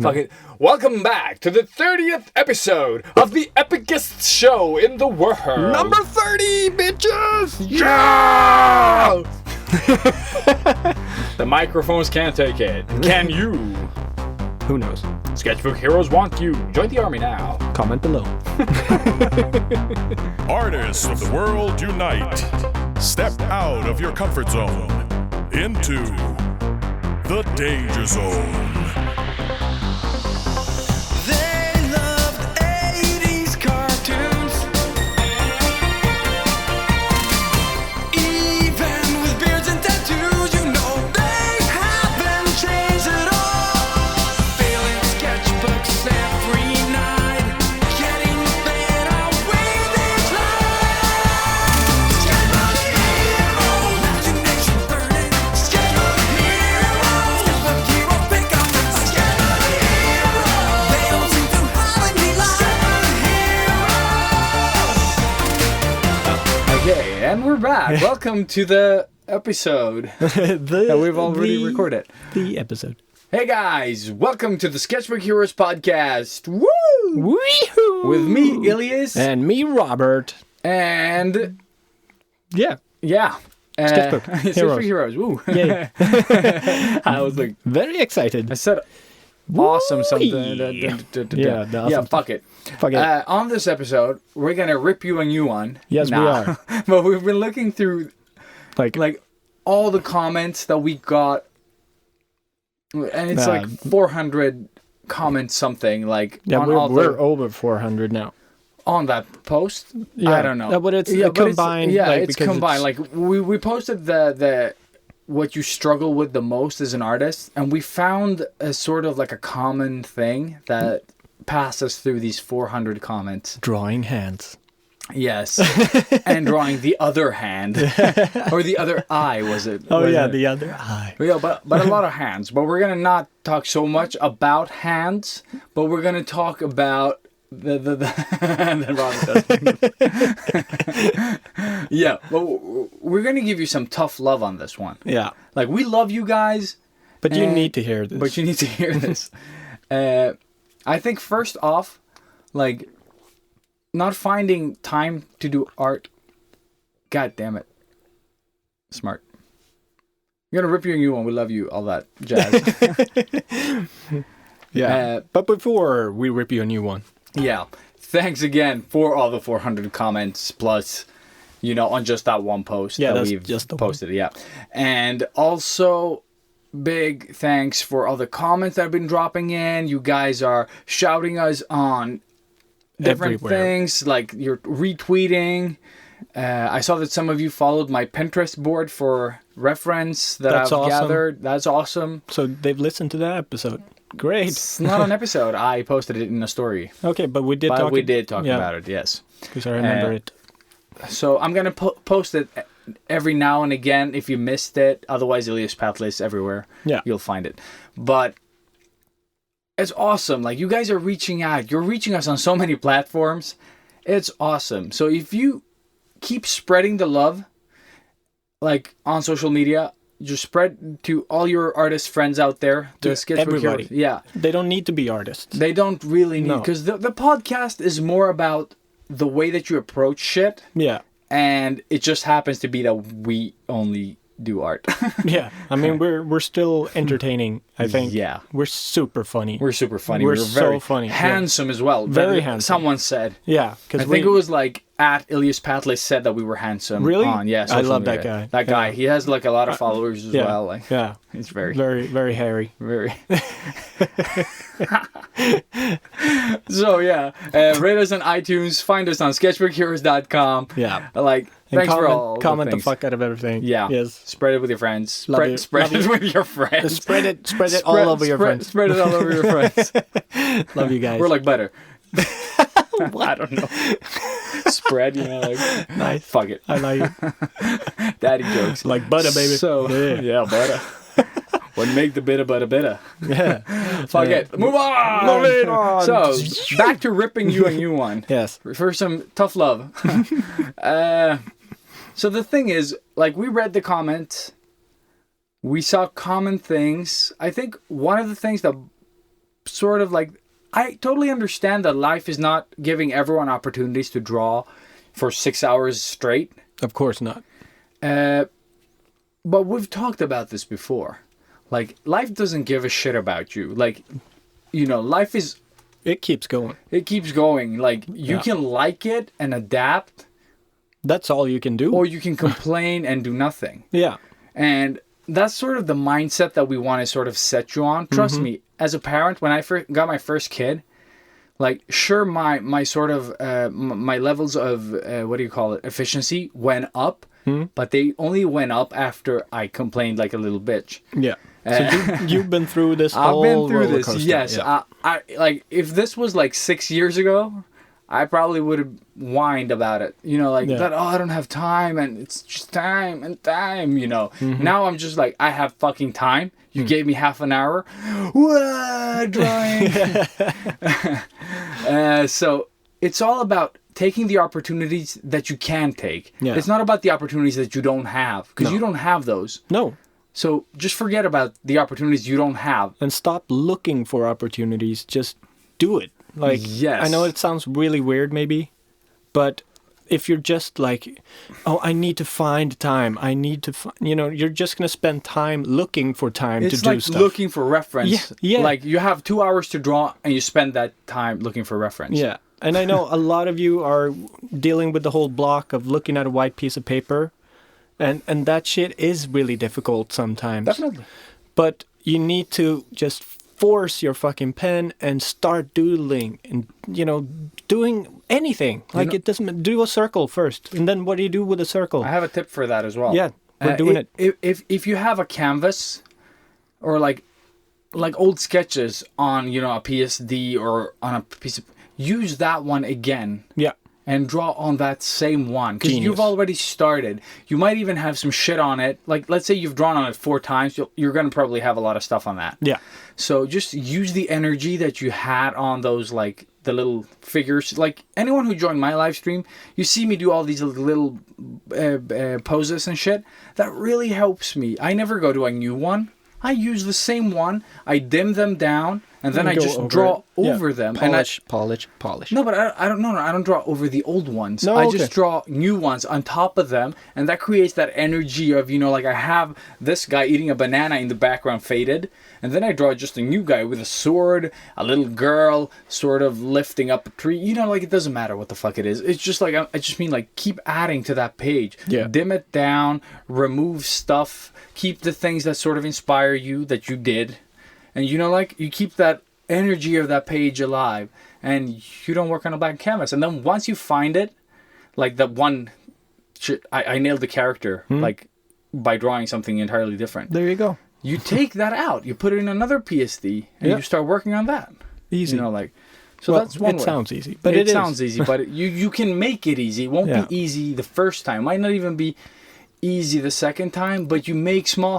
Fuck it. Welcome back to the 30th episode of the epicest show in the world. Number 30, bitches! Yeah! The microphones can't take it. Can you? Who knows? Sketchbook heroes want you. Join the army now. Comment below. Artists of the world unite. Step out of your comfort zone into the danger zone. They loved 80s cartoons. Even with beards and tattoos, you know they haven't changed at all. Filling sketchbooks every night, getting better with each line. Sketchbook hero, imagination burning. Sketchbook hero pick up the sketchbook hero. They don't seem to have any line. Okay, and we're back. Welcome to the episode that we've already recorded. The episode. Hey guys, welcome to the Sketchbook Heroes podcast. Woo! Woohoo! With me, Ilias, And me, Robert. and Yeah. Sketchbook Heroes. Heroes. Woo! Yay. I was like, Very excited. I said awesome something. Yeah, the awesome Fuck it. Fuck it. On this episode, we're gonna rip you a new one. Yes, we are. But we've been looking through like all the comments that we got, and it's like 400 comments something like yeah, on we're over 400 now. on that post. Yeah. I don't know. No, but it's combined. It's because combined. Like we posted the what you struggle with the most as an artist, and we found a sort of like a common thing that passes through these 400 comments. drawing hands. Yes, and drawing the other hand or the other eye, was it? Oh Was yeah, it? the other eye. Yeah, but a lot of hands. But we're gonna not talk so much about hands, but we're gonna talk about the and then Robin does. Yeah, well, we're gonna give you some tough love on this one. Yeah, Like, we love you guys, but you need to hear this. but you need to hear this. I think first off, like, not finding time to do art. God damn it. Smart. We're gonna rip you a new one. We love you. All that jazz. Yeah. But before we rip you a new one. Yeah. Thanks again for all the 400 comments plus, on just that one post Yeah, that that's we've just the posted. Yeah. And also, big thanks for all the comments that have been dropping in. You guys are shouting us on different Everywhere. things, like you're retweeting. I saw that some of you followed my Pinterest board for reference that That's I've awesome. gathered. That's awesome. So they've listened to that episode. Great. It's not an episode. I posted it in a story. Okay, but we did But talk. we did talk about it, yes. Because I remember Uh, it. So I'm going to post it every now and again if you missed it. Otherwise, Ilias Patlis everywhere. Yeah. You'll find it. But it's awesome. Like, you guys are reaching out. You're reaching us on so many platforms. It's awesome. So if you keep spreading the love, like on social media, just spread to all your artist friends out there. The To Sketchbook everybody. Heroes. Yeah. They don't need to be artists. They don't really need, No. because the podcast is more about the way that you approach shit, Yeah. and it just happens to be that we only do art. Yeah. I mean, we're still entertaining, I think. Yeah. We're super funny. We're super funny. We're very so funny, yeah. handsome as well. Very handsome. Someone said. Yeah. I Because think it was like at Ilias Patlis said that we were handsome. Really? On, yeah, I social love that media. guy. That guy. Yeah. He has like a lot of followers as yeah. well. Like, Yeah. he's very, Very, very hairy. very. So yeah, rate us on iTunes. Find us on sketchbookheroes.com. Yeah. Like, And thanks for all comment the things. fuck out of everything. Yeah. Yes. Spread it with your friends. Love you. Spread Love it you. with your friends. Spread it all over your friends. Spread it all over your friends. Love you guys. We're like butter. I don't know. Spread, like. Nice. Fuck it. I like it. Daddy jokes. Like butter, baby. So, yeah. butter. What make the bitter butter? Yeah. Fuck it. Move on! Moving on. So, back to ripping you a new one. Yes. For some tough love. So the thing is, like, we read the comments. We saw common things. I think one of the things that sort of like, I totally understand that life is not giving everyone opportunities to draw for 6 hours straight. Of course not. But we've talked about this before. Like, life doesn't give a shit about you. Like, you know, life is... It keeps going. It keeps going. Like, you can like it and adapt. That's all you can do. Or you can complain and do nothing. Yeah. And that's sort of the mindset that we want to sort of set you on. Trust me, as a parent, when I got my first kid, like, sure, my sort of, my levels of, what do you call it, efficiency went up. But they only went up after I complained like a little bitch. Yeah. So you've been through this whole I've been through roller this, coaster. yes. Yeah. I like, if this was like 6 years ago, I probably would have whined about it. You know, like, that, oh, I don't have time, and it's just time and time, you know. Now I'm just like, I have fucking time. You gave me half an hour. What? Drawing. So it's all about taking the opportunities that you can take. Yeah. It's not about the opportunities that you don't have, because you don't have those. No. So just forget about the opportunities you don't have. And stop looking for opportunities. Just do it. Like, Yes. I know it sounds really weird maybe, but if you're just like, oh, I need to find time. I need to find, you know, you're just going to spend time looking for time It's to like do stuff. looking for reference. Yeah. Like, you have 2 hours to draw and you spend that time looking for reference. Yeah. And I know a lot of you are dealing with the whole block of looking at a white piece of paper. And that shit is really difficult sometimes. Definitely. But you need to just force your fucking pen and start doodling and, you know, doing anything. Like, it doesn't, do a circle first. And then what do you do with a circle? I have a tip for that as well. Yeah, we're doing it. If you have a canvas or like old sketches on, you know, a PSD or on a piece of, use that one again. Yeah. And draw on that same one. Because Genius. you've already started. You might even have some shit on it. Like, let's say you've drawn on it 4 times. You're going to probably have a lot of stuff on that. Yeah. So just use the energy that you had on those, like, the little figures. Like, anyone who joined my live stream, you see me do all these little poses and shit. That really helps me. I never go to a new one. I use the same one. I dim them down. And then I just draw over them. Polish. No, but I don't know. I don't draw over the old ones. No, I okay. just draw new ones on top of them, and that creates that energy of, you know, like, I have this guy eating a banana in the background faded, and then I draw just a new guy with a sword, a little girl sort of lifting up a tree. You know, like, it doesn't matter what the fuck it is. It's just like, I just mean, like, keep adding to that page. Yeah. Dim it down, remove stuff, keep the things that sort of inspire you that you did. And, you know, like, you keep that energy of that page alive, and you don't work on a blank canvas. And then once you find it, like that one, I nailed the character, like, by drawing something entirely different. There you go. You take that out, you put it in another PSD, and you start working on that. Easy. You know, like, so Well, that's one it way. sounds easy, but it it sounds is. easy, but you can make it easy. It won't be easy the first time. Might not even be easy the second time, but you make small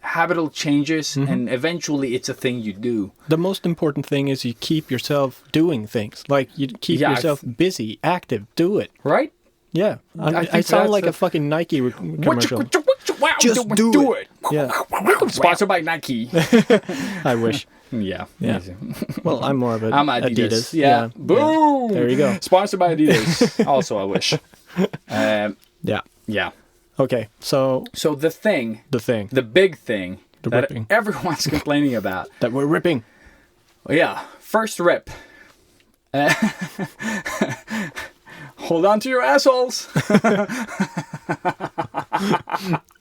habitual changes, and eventually it's a thing you do. The most important thing is you keep yourself doing things. Like, you keep yourself busy, active, do it. Right? Yeah. I think sound that's like a- a fucking Nike commercial. Just do do it. Yeah. Sponsored by Nike. I wish. Yeah. Yeah. Well, I'm more of a I'm Adidas. Yeah. Boom. There you go. Sponsored by Adidas. Also, I wish. Yeah. Yeah. Okay. So So the big thing The that ripping. everyone's complaining about. that we're ripping. Yeah. First rip. Hold on to your assholes.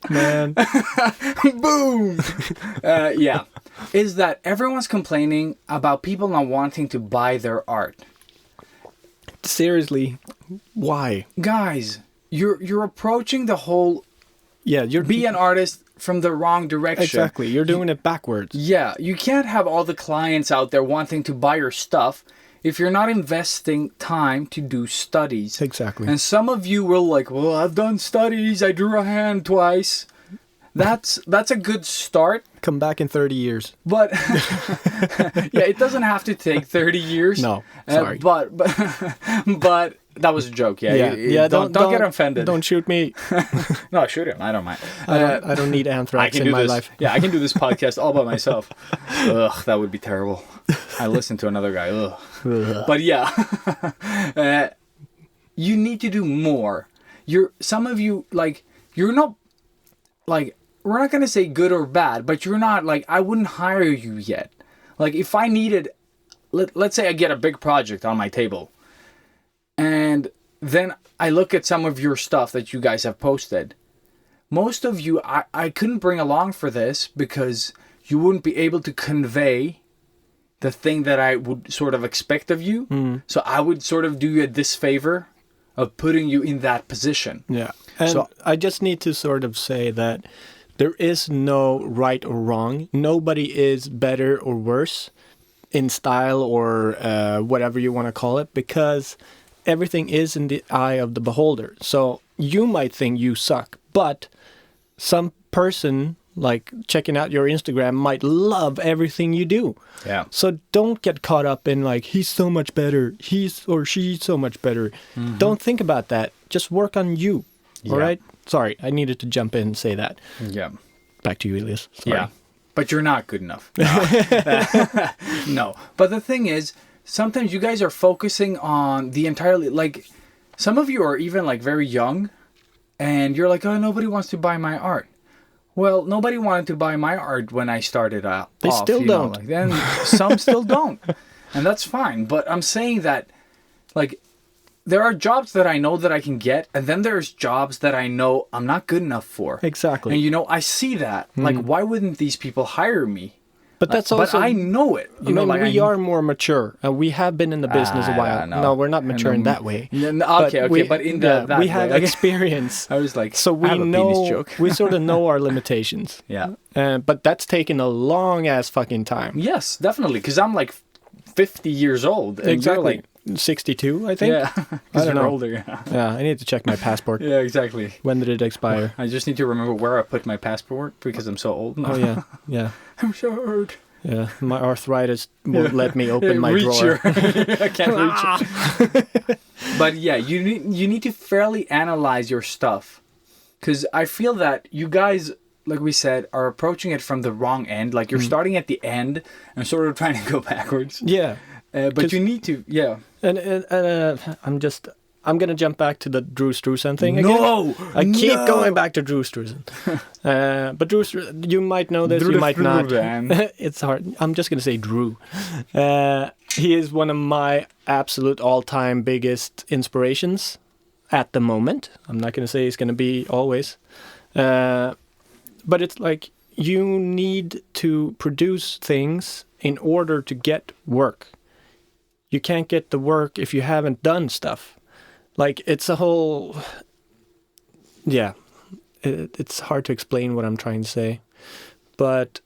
Man. Boom. Yeah. Is that everyone's complaining about people not wanting to buy their art. Seriously. Why? Guys, you're approaching the whole Yeah, you're be an artist from the wrong direction. Exactly. You're doing it backwards. Yeah, you can't have all the clients out there wanting to buy your stuff if you're not investing time to do studies. Exactly. And some of you will like, well, I've done studies. I drew a hand twice. That's a good start. Come back in 30 years. But yeah, it doesn't have to take 30 years. No, sorry. But that was a joke. Yeah, Yeah. Don't get offended. Don't shoot me. No, shoot him. I don't mind. I don't need I anthrax can in do my this. life. Yeah, I can do this podcast all by myself. Ugh, that would be terrible. I listen to another guy. Ugh. But yeah, you need to do more. Some of you, like, you're not, like, we're not gonna say good or bad, but you're not, like, I wouldn't hire you yet. Like, if I needed, let's say I get a big project on my table, and then I look at some of your stuff that you guys have posted. Most of you, I couldn't bring along for this because you wouldn't be able to convey the thing that I would sort of expect of you. So I would sort of do you a disfavor of putting you in that position. Yeah. And So- I just need to sort of say that there is no right or wrong. Nobody is better or worse in style or whatever you want to call it, because everything is in the eye of the beholder. So you might think you suck, but some person like checking out your Instagram might love everything you do. Yeah. So don't get caught up in like, he's so much better, he's or she's so much better. Don't think about that. Just work on you. All Yeah. right? Sorry, I needed to jump in and say that. Yeah. Back to you, Elias. Sorry. Yeah. But you're not good enough. No. But the thing is, sometimes you guys are focusing on the entirely, like, some of you are even like very young and you're like, oh, nobody wants to buy my art. Well, nobody wanted to buy my art when I started out. They still don't. Like, then some still don't. And that's fine. But I'm saying that, like, there are jobs that I know that I can get, and then there's jobs that I know I'm not good enough for. Exactly. And, you know, I see that. Like, why wouldn't these people hire me? But that's also... But I know it. You know, like, we are more mature, and we have been in the business a while. know. No, we're not mature in that way. Okay, but in that we way. have Okay. experience. I was like, So I we have a know, penis joke. we sort of know our limitations. Yeah. But that's taken a long ass fucking time. Yes, definitely. Because I'm like 50 years old. And Exactly. You're like, 62, I think. yeah. I Because don't you're know. older. Yeah. Yeah, I need to check my passport. Yeah, exactly. When did it expire? I just need to remember where I put my passport because I'm so old now. Oh yeah, yeah, I'm so old. yeah. My arthritis won't let me open my reach drawer. I can't reach it. But yeah, you need to fairly analyze your stuff, because I feel that you guys, like we said, are approaching it from the wrong end. Like you're starting at the end and sort of trying to go backwards. Yeah, But you need to, yeah. and I'm gonna jump back to the Drew Struzan thing again. No, I keep going back to Drew Struzan. But Drew, you might know this, you might not. Struzan. It's hard. I'm just gonna say Drew. He is one of my absolute all-time biggest inspirations at the moment. I'm not gonna say he's gonna be always, but it's like you need to produce things in order to get work. You can't get the work if you haven't done stuff. Like, it's a whole... Yeah. It's hard to explain what I'm trying to say. But,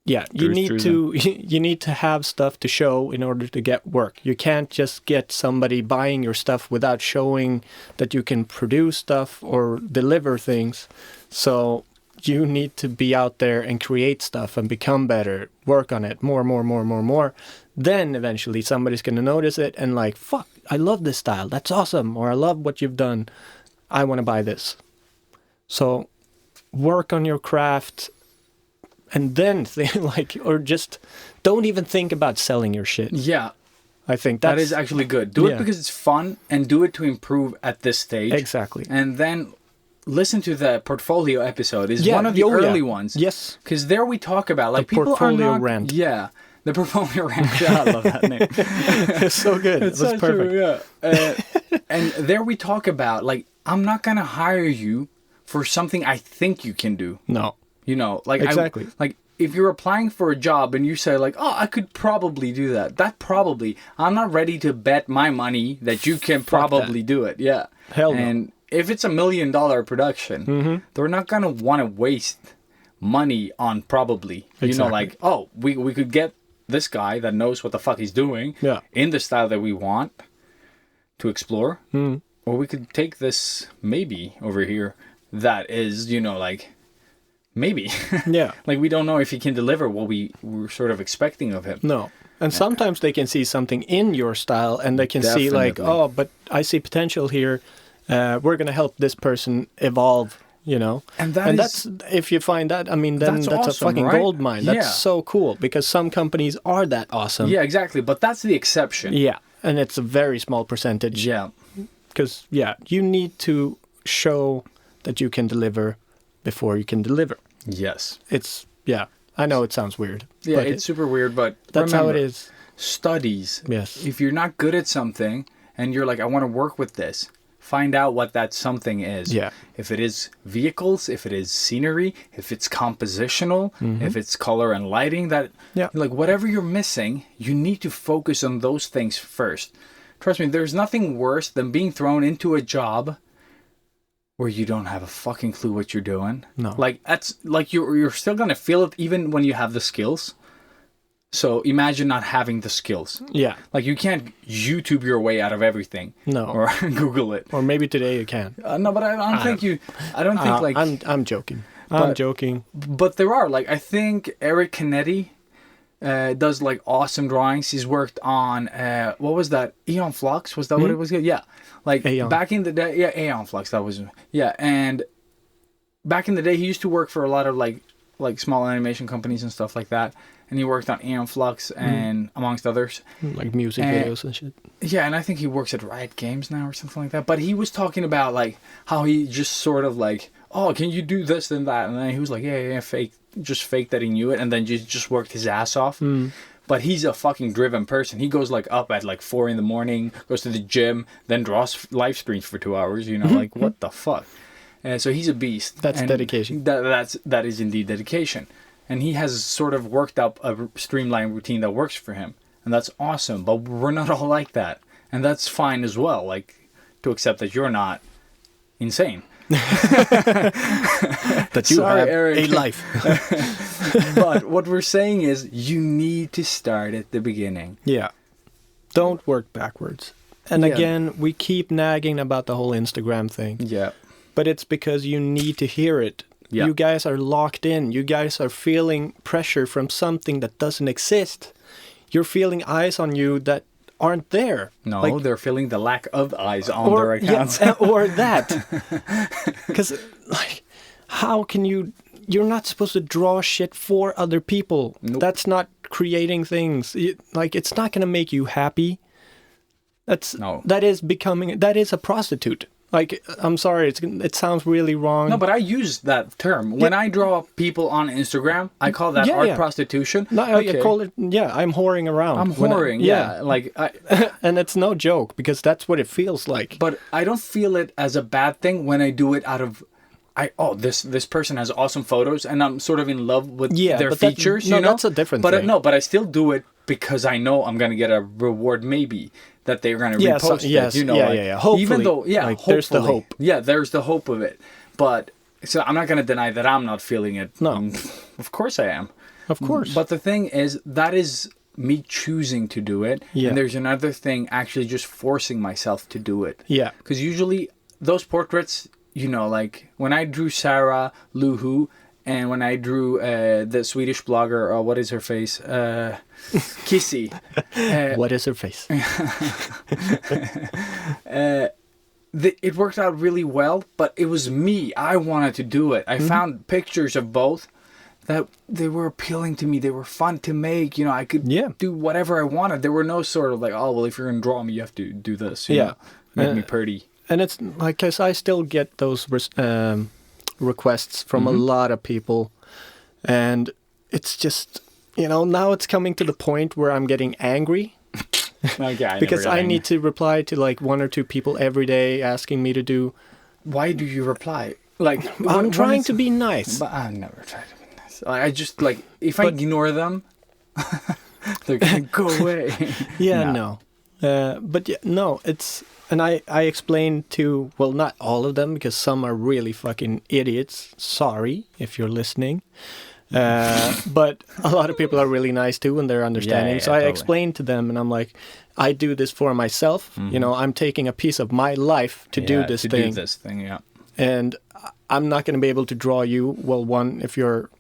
yeah, you need to have stuff to show in order to get work. You can't just get somebody buying your stuff without showing that you can produce stuff or deliver things. So you need to be out there and create stuff and become better, work on it more. Then eventually somebody's going to notice it and like, fuck, I love this style. That's awesome. Or I love what you've done. I want to buy this. So work on your craft and then or just don't even think about selling your shit. Yeah, I think that is actually good. Do it Yeah. because it's fun and do it to improve at this stage. Exactly. And then listen to the portfolio episode. It's one of the early ones. Yes. Because there we talk about like The people portfolio are not, rant. Yeah, the portfolio rant. Yeah, I love that name. It's so good. It's That's so perfect. true, yeah. And there we talk about like I'm not gonna hire you for something I think you can do. No. You know, like Exactly. like if you're applying for a job and you say like, oh, I could probably do that. I'm not ready to bet my money that you can probably do it. Yeah. Hell no. And if it's $1 million production, they're not gonna want to waste money on probably. You know, Exactly. like, oh, we could get this guy that knows what the fuck he's doing in the style that we want to explore. Or we could take this maybe over here that is, you know, like maybe. Yeah. Like we don't know if he can deliver what we were sort of expecting of him. No. And sometimes they can see something in your style, and they can see like, Definitely. oh, but I see potential here. We're going to help this person evolve, you know. And that's, if you find that, I mean, then that's that's awesome, a fucking right? gold mine. That's Yeah. so cool, because some companies are that awesome. Yeah, exactly. But that's the exception. Yeah, and it's a very small percentage. Yeah. Because, you need to show that you can deliver before you can deliver. Yes. It's, I know it sounds weird. Yeah, but it's super weird, but that's remember, how it is. Studies. Yes. If you're not good at something and you're like, I want to work with this, find out what that something is. Yeah. If it is vehicles, if it is scenery, if it's compositional, if it's color and lighting, like whatever you're missing, you need to focus on those things first. Trust me, there's nothing worse than being thrown into a job where you don't have a fucking clue what you're doing. No. Like that's like you're still gonna feel it even when you have the skills. So imagine not having the skills. Yeah. Like you can't YouTube your way out of everything. No. Or Google it. Or maybe today you can. No, but I don't think you. I don't think like. I'm joking. I'm But- joking. But there are like I think Eric Canetti does like awesome drawings. He's worked on what was that? Aeon Flux? Was that what it was? Yeah. Like Aeon. back in the day, Aeon Flux. That was and back in the day, he used to work for a lot of like small animation companies and stuff like that. And he worked on Aeon Flux and amongst others. Like music videos and shit. Yeah, and I think he works at Riot Games now or something like that. But he was talking about like how he just sort of like, oh, can you do this and that? And then he was like, yeah, fake that he knew it, and then just worked his ass off. But he's a fucking driven person. He goes like up at like 4 a.m, goes to the gym, then draws live streams for 2 hours. You know, like what the fuck? So he's a beast. That's And dedication. That is indeed dedication. And he has sort of worked up a streamlined routine that works for him. And that's awesome. But we're not all like that. And that's fine as well. Like, to accept that you're not insane. That you Sorry, have Eric. a life. But what we're saying is you need to start at the beginning. Yeah. Don't work backwards. And Yeah. again, we keep nagging about the whole Instagram thing. Yeah. But it's because you need to hear it. Yeah. You guys are locked in. You guys are feeling pressure from something that doesn't exist. You're feeling eyes on you that aren't there. No, Like, they're feeling the lack of eyes on their accounts. Yeah, or that. Because, like, how can you... You're not supposed to draw shit for other people. Nope. That's not creating things. Like, it's not going to make you happy. That is a prostitute. Like, I'm sorry, it sounds really wrong. No, but I use that term. When I draw people on Instagram, I call that art prostitution. No, I call it, I'm whoring around. I'm whoring, Like, And it's no joke, because that's what it feels like. but I don't feel it as a bad thing when I do it out of, this person has awesome photos, and I'm sort of in love with their but features, no, you know? that's a different but thing. But I still do it because I know I'm going to get a reward, maybe, that they're going to repost it, you know? Hopefully. Even though, Like, there's the hopefully. hope. Yeah, there's the hope of it. But, so I'm not going to deny that I'm not feeling it. No. Of course I am. Of course. But the thing is, that is me choosing to do it. Yeah. And there's another thing, actually just forcing myself to do it. Yeah. Because usually those portraits, you know, like when I drew Sarah Luhu and when I drew the Swedish blogger, what is her face? Kissy. What is her face? It worked out really well, but it was me. I wanted to do it. I found pictures of both that they were appealing to me. They were fun to make. You know, I could do whatever I wanted. There were no sort of like, oh, well, if you're going to draw me, you have to do this. You know? Make me pretty. And it's like, because I still get those requests from a lot of people. And it's just, you know, now it's coming to the point where I'm getting angry. Okay, because I need to reply to like 1 or 2 people every day asking me to do. Why do you reply? Like, I'm trying to be nice. But I never try to be nice. I just like, if I ignore them, they're going to go away. No. But yeah, no, it's, and I explained to, well, not all of them, because some are really fucking idiots. Sorry if you're listening. But a lot of people are really nice too, and they're understanding. So I explained to them, and I'm like, I do this for myself. You know, I'm taking a piece of my life to do this thing. Yeah. And I'm not going to be able to draw you. Well, one, if you're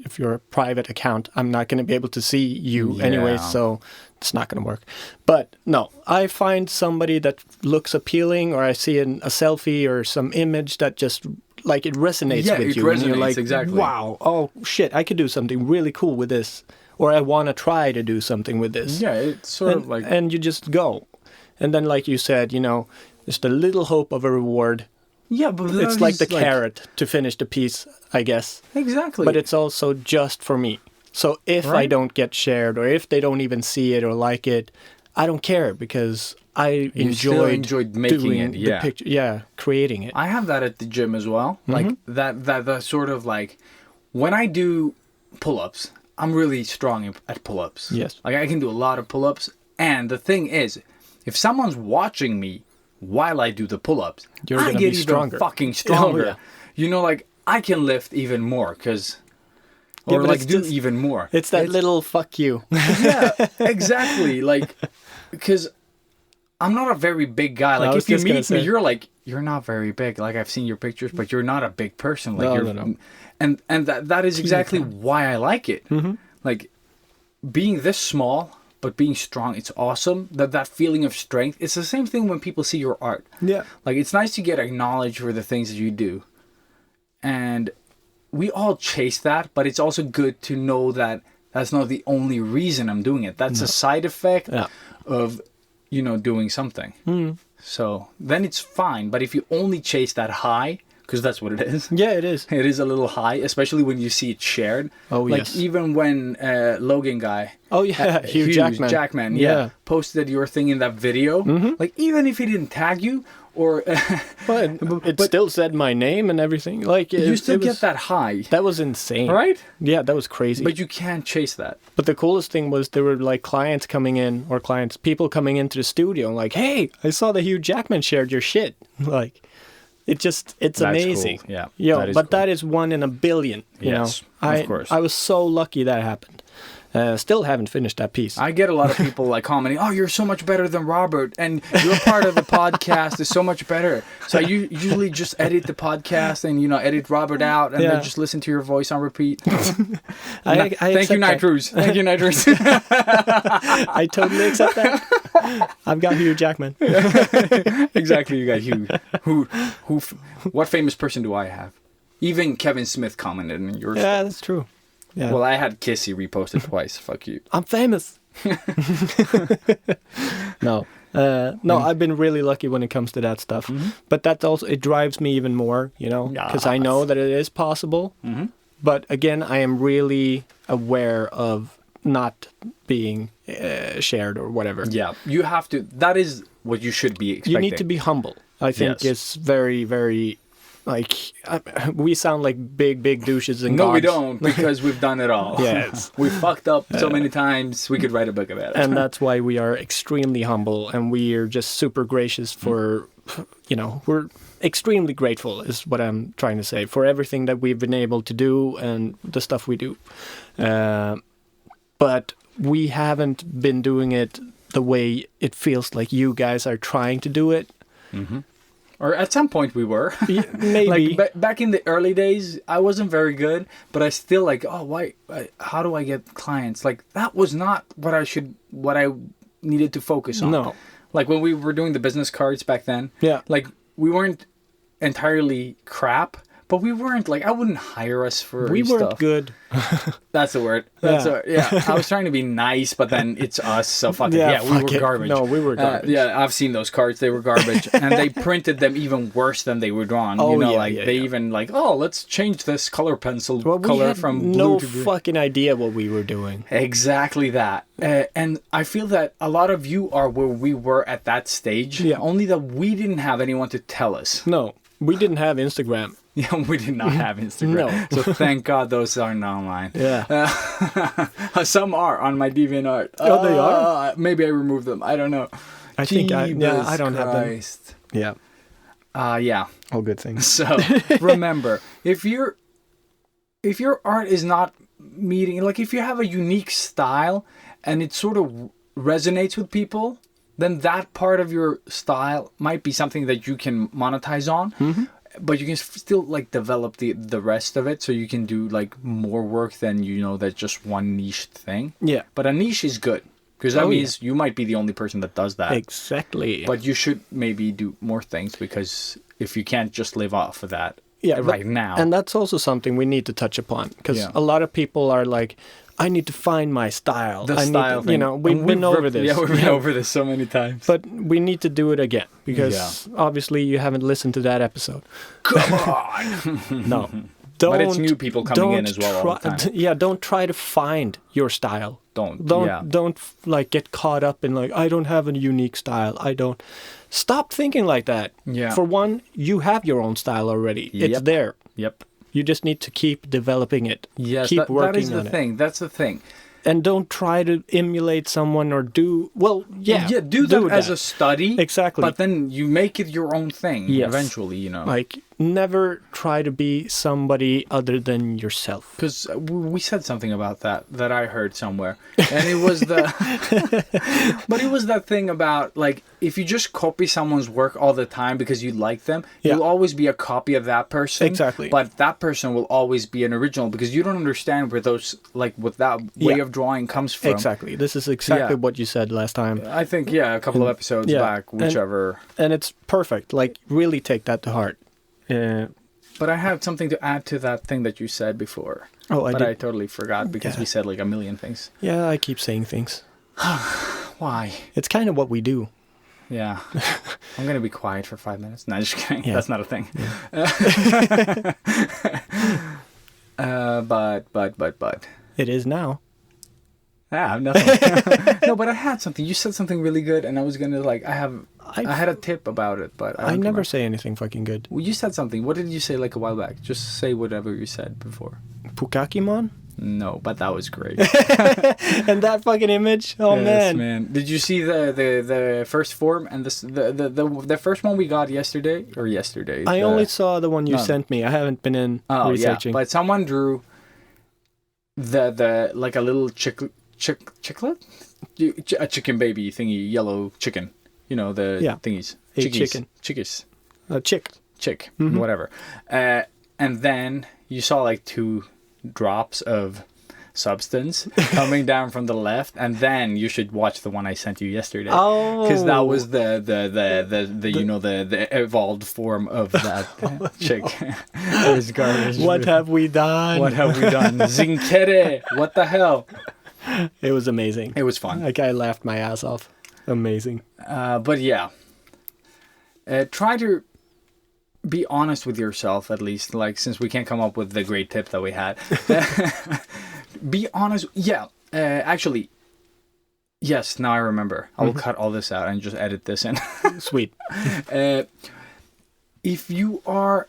if you're a private account, I'm not going to be able to see you anyway, Yeah. so it's not going to work. But no, I find somebody that looks appealing, or I see a selfie or some image that just like it resonates Yeah, with it you. And you're resonates, like, exactly. wow, oh shit, I could do something really cool with this, or I want to try to do something with this. Yeah, it's sort and, of like and you just go. And then, like you said, just a little hope of a reward. yeah, but It's like the carrot to finish the piece, I guess. Exactly. But it's also just for me. So if I Right. don't get shared, or if they don't even see it or like it, I don't care, because I still enjoyed making doing it, yeah. the picture. Yeah, creating it. I have that at the gym as well. Like that sort of like when I do pull-ups, I'm really strong at pull-ups. Yes. Like I can do a lot of pull-ups, and the thing is, if someone's watching me while I do the pull-ups, You're I gonna get be even stronger. fucking stronger. Oh, Like I can lift even more because Yeah, or but like it's do just- even more. It's that little fuck you. Yeah, exactly. Like, because I'm not a very big guy. Like, was if you just gonna meet me, say. you're not very big. Like, I've seen your pictures, but you're not a big person. Like, No, you're, no. and that is exactly why I like it. Like, being this small but being strong, it's awesome. That feeling of strength. It's the same thing when people see your art. Yeah. Like, it's nice to get acknowledged for the things that you do. And we all chase that, but it's also good to know that that's not the only reason I'm doing it. That's a side effect Yeah. of, doing something. So then it's fine. But if you only chase that high, because that's what it is. Yeah, it is. It is a little high, especially when you see it shared. Oh, like yes. even when Logan guy, Oh, yeah. Hugh Jackman. yeah, posted your thing in that video. Like even if he didn't tag you or But it still said my name and everything. Like you still it get was, that high, That was insane. right? Yeah, that was crazy. But you can't chase that. But the coolest thing was there were like people coming into the studio and like, hey, I saw that Hugh Jackman shared your shit. Like, it's That's amazing. cool. Yeah, Yo, that is but cool. that is 1 in a billion. You Yes, know, of course. I was so lucky that happened. Still haven't finished that piece. I get a lot of people like commenting, "Oh, you're so much better than Robert, and your part of the podcast is so much better." So I usually just edit the podcast and edit Robert out, and Yeah. then just listen to your voice on repeat. I Thank you, accept Night that. Cruise. Thank you, Night Cruise. I totally accept that. I've got Hugh Jackman. Exactly, you got Hugh. What famous person do I have? Even Kevin Smith commented on yours. Yeah, that's true. Yeah. Well, I had Kissy reposted twice. Fuck you. I'm famous. No, I've been really lucky when it comes to that stuff. But that also, it drives me even more, because I know that it is possible. But again, I am really aware of not being shared or whatever. Yeah, you have to. That is what you should be expecting. You need to be humble. I think Yes. it's very, very, we sound like big douches and No, we gods. don't, because we've done it all. Yes. We fucked up so many times, we could write a book about it. And that's why we are extremely humble, and we are just super gracious for, we're extremely grateful is what I'm trying to say, for everything that we've been able to do and the stuff we do. But we haven't been doing it the way it feels like you guys are trying to do it. Or at some point we were. Maybe. Like back in the early days, I wasn't very good, but I still how do I get clients? Like that was not what I needed to focus on. No. Like when we were doing the business cards back then. Yeah. Like we weren't entirely crap, but we weren't like I wouldn't hire us for We weren't stuff. good. That's the word. That's Yeah. the word. Yeah. I was trying to be nice, but then it's us, so fuck it. Yeah, Yeah, we fuck were it. garbage. No, we were garbage. Yeah, I've seen those cards. They were garbage, and they printed them even worse than they were drawn. Oh, They yeah. even let's change this color pencil Well, we color had from blue no to green. fucking idea what we were doing. Exactly that. And I feel that a lot of you are where we were at that stage. Yeah. Only that we didn't have anyone to tell us. No, we didn't have Instagram. Yeah, we did not have Instagram. No. So thank God those aren't online. Yeah. Some are on my DeviantArt. Oh, they are? Maybe I removed them. I don't know. I think I Jeebus don't have them. Christ. Yeah. Yeah. All good things. So remember, if your art is not meeting, like if you have a unique style and it sort of resonates with people, then that part of your style might be something that you can monetize on. but you can still like develop the rest of it, so you can do like more work than that's just one niche thing. Yeah. But a niche is good because that means you might be the only person that does that. Exactly. But you should maybe do more things, because if you can't just live off of that right now. And that's also something we need to touch upon, because a lot of people are like, I need to find my style. The style thing. We've been over this. Yeah, we've been over this so many times. But we need to do it again, because obviously you haven't listened to that episode. Come on! No. But it's new people coming in as well all the time. Yeah, don't try to find your style. Don't like get caught up in like, I don't have a unique style. Stop thinking like that. Yeah. For one, you have your own style already. Yep. It's there. Yep. You just need to keep developing it. Yes, keep working that is the on thing. it. That's the thing. And don't try to emulate someone or do do that as a study. Exactly. But then you make it your own thing eventually, Like, never try to be somebody other than yourself. Because we said something about that I heard somewhere. And it was but it was that thing about, like, if you just copy someone's work all the time because you like them, you'll always be a copy of that person. Exactly. But that person will always be an original, because you don't understand where those, like, what that way of drawing comes from. Exactly. This is exactly what you said last time. I think, a couple of episodes back, whichever. And it's perfect. Like, really take that to heart. But I have something to add to that thing that you said before. Oh, I totally forgot, because we said like a million things. Yeah, I keep saying things. Why? It's kind of what we do. Yeah. I'm going to be quiet for 5 minutes. No, just kidding. Yeah. That's not a thing. Yeah. But. It is now. Yeah, nothing. No, but I had something. You said something really good, and I was going to like, I had a tip about it, but I never say anything fucking good. Well, you said something. What did you say like a while back? Just say whatever you said before. Pukakimon? No, but that was great. And that fucking image? Oh, yes, man. Did you see the first form and the first one we got yesterday? I only saw the one you sent me. I haven't been in researching. Yeah, but someone drew the like a little chiclet? A chicken baby thingy, yellow chicken. You know, the thingies. Chickies. A chick. Mm-hmm. Whatever. And then you saw like 2 drops of substance coming down from the left, and then you should watch the one I sent you yesterday. Oh, because that was the the evolved form of that chick. It was garbage. What have we done? Zinkere, what the hell? It was amazing. It was fun. Like, I laughed my ass off. Amazing. But yeah, try to be honest with yourself, at least, like, since we can't come up with the great tip that we had. Be honest. Yeah, actually, yes, now I remember. I will cut all this out and just edit this in. Sweet. If you are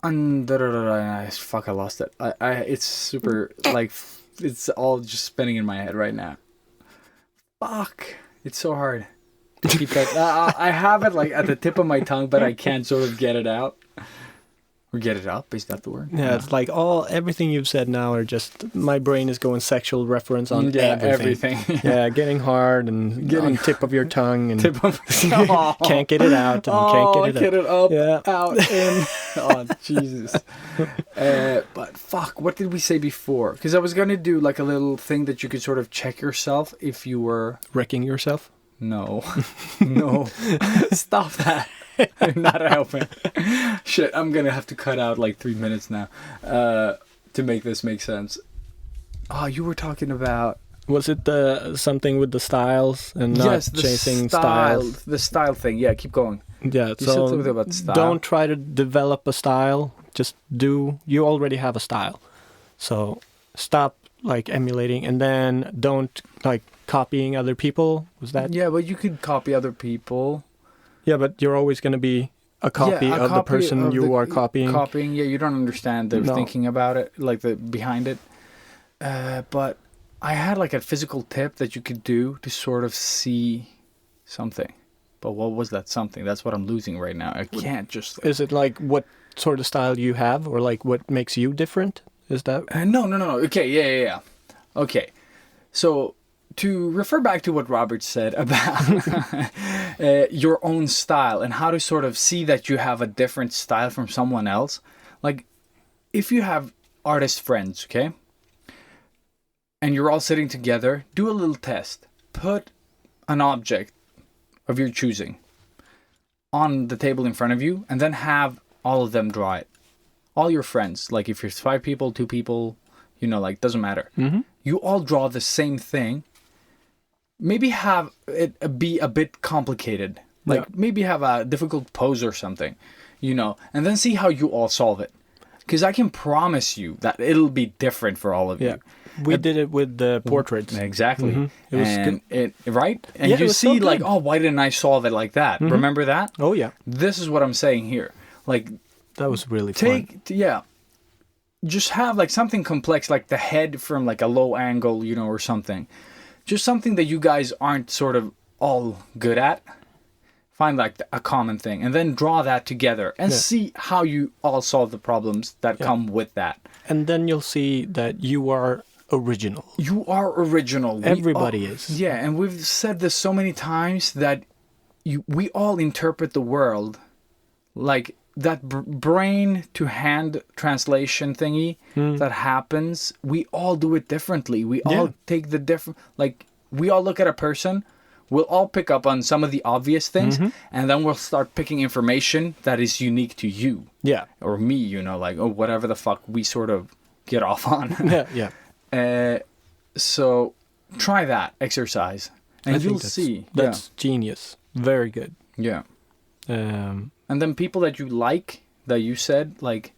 fuck, I lost it. It's super, like, it's all just spinning in my head right now. Fuck, it's so hard to keep that. I have it like at the tip of my tongue, but I can't sort of get it out. Or get it up, is that the word? Yeah, it's like everything you've said now are just, my brain is going sexual reference on everything. Yeah, getting hard and on tip of your tongue and can't get it out and can't get it up. Out, in. Oh, Jesus. But fuck, what did we say before? Because I was going to do like a little thing that you could sort of check yourself if you were... Wrecking yourself? No. Stop that. I'm not helping. Shit, I'm gonna have to cut out like 3 minutes now to make this make sense. Oh, you were talking about... Was it something with the styles and not chasing styles? The style thing, yeah, keep going. Yeah, you said something about style. Don't try to develop a style, just you already have a style. So stop like emulating, and then don't like copying other people. Was that? Yeah, but you could copy other people. Yeah, but you're always going to be a copy of the person you are copying. Copying, yeah, you don't understand the thinking about it, like the behind it. But I had like a physical tip that you could do to sort of see something. But what was that something? That's what I'm losing right now. I can't just... Is it like what sort of style you have, or like what makes you different? Is that... No. Okay, yeah. Okay, so to refer back to what Robert said about your own style and how to sort of see that you have a different style from someone else. Like, if you have artist friends, okay, and you're all sitting together, do a little test. Put an object of your choosing on the table in front of you, and then have all of them draw it. All your friends, like if you're 5 people, 2 people, you know, like, doesn't matter. You all draw the same thing. Maybe have it be a bit complicated. Like, maybe have a difficult pose or something, you know, and then see how you all solve it. Because I can promise you that it'll be different for all of you. We did it with the portraits. Exactly. It was and good. Right? And Yeah, it you was see, so like, good. oh, why didn't I solve it like that? Remember that? Oh, yeah. This is what I'm saying here. Like, That was really fun. just have like something complex, like the head from like a low angle, you know, or something. Just something that you guys aren't sort of all good at. Find like a common thing and then draw that together and see how you all solve the problems that come with that. And then you'll see that you are original. You are original. Everybody is. Yeah, and we've said this so many times that we all interpret the world like that brain to hand translation thingy that happens. We all do it differently. We all take the different, like, we all look at a person. We'll all pick up on some of the obvious things, and then we'll start picking information that is unique to you. Yeah. Or me, you know, like, oh, whatever the fuck we sort of get off on. Yeah. So try that exercise, and you'll see. That's genius. Very good. Yeah. And then people that you like, that you said, like,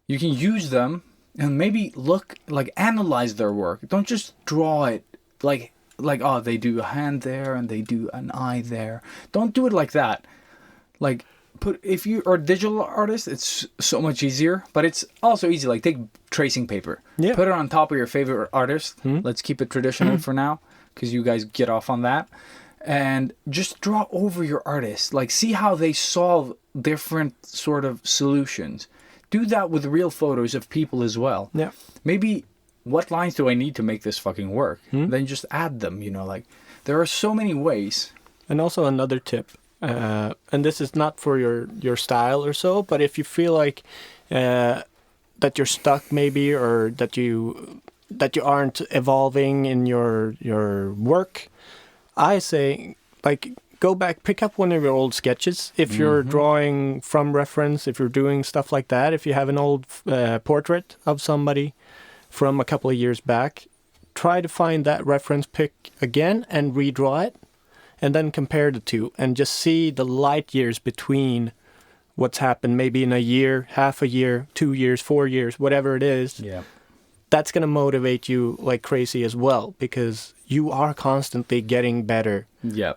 you can use them and maybe look, like, analyze their work. Don't just draw it like, oh, they do a hand there and they do an eye there. Don't do it like that. Like, if you are a digital artist, it's so much easier, but it's also easy. Like, take tracing paper. Yeah. Put it on top of your favorite artist. Let's keep it traditional for now, because you guys get off on that. And just draw over your artist. Like, see how they solve different sort of solutions. Do that with real photos of people as well. Yeah. Maybe, what lines do I need to make this fucking work? Then just add them, you know, like, there are so many ways. And also another tip, and this is not for your style or so, but if you feel like that you're stuck maybe, or that you aren't evolving in your work, I say, like, go back, pick up one of your old sketches. If you're drawing from reference, if you're doing stuff like that, if you have an old portrait of somebody from a couple of years back, try to find that reference pick again and redraw it, and then compare the two and just see the light years between what's happened maybe in a year, half a year, 2 years, 4 years, whatever it is. Yeah. That's going to motivate you like crazy as well, because you are constantly getting better. Yeah.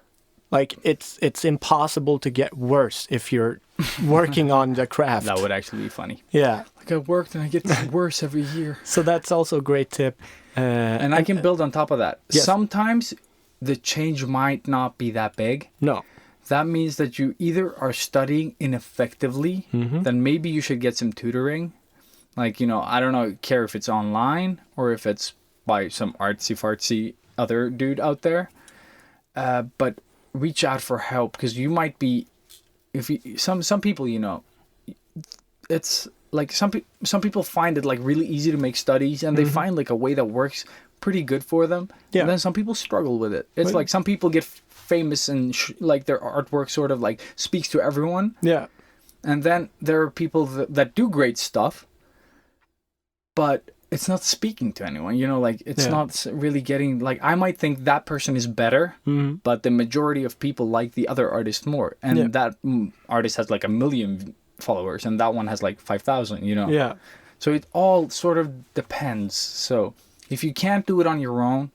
Like, it's impossible to get worse if you're working on the craft. That would actually be funny. Yeah. Like, I worked and I get worse every year. So that's also a great tip. And I can build on top of that. Yes. Sometimes the change might not be that big. No. That means that you either are studying ineffectively, then maybe you should get some tutoring. Like, you know, I don't care if it's online or if it's by some artsy-fartsy other dude out there. But reach out for help, because you might be, some people, you know, it's like some people find it like really easy to make studies, and they find like a way that works pretty good for them. Yeah. And then some people struggle with it. It's like some people get famous and like their artwork sort of like speaks to everyone. Yeah. And then there are people that do great stuff, but it's not speaking to anyone, you know, like it's not really getting, like, I might think that person is better, but the majority of people like the other artist more. And that artist has like 1 million followers and that one has like 5,000, you know? Yeah. So it all sort of depends. So if you can't do it on your own,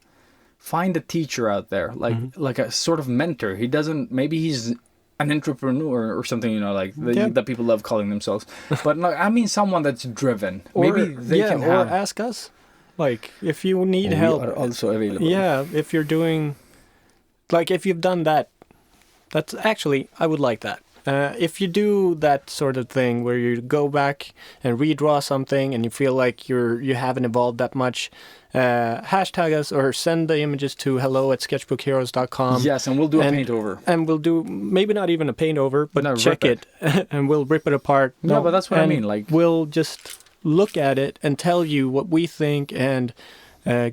find a teacher out there, like a sort of mentor. Maybe he's an entrepreneur or something, you know, like that people love calling themselves. But no, I mean someone that's driven. Maybe they can or ask us. Like, if you need help. We are also available. Yeah, if you're doing, like, if you've done that, that's actually, I would like that. If you do that sort of thing where you go back and redraw something and you feel like you haven't evolved that much, hashtag us or send the images to hello@sketchbookheroes.com. Yes, and we'll do a paint over. And we'll do maybe not even a paint over, but No, check rip it and we'll rip it apart. No, but that's what I and mean, like- we'll just look at it and tell you what we think and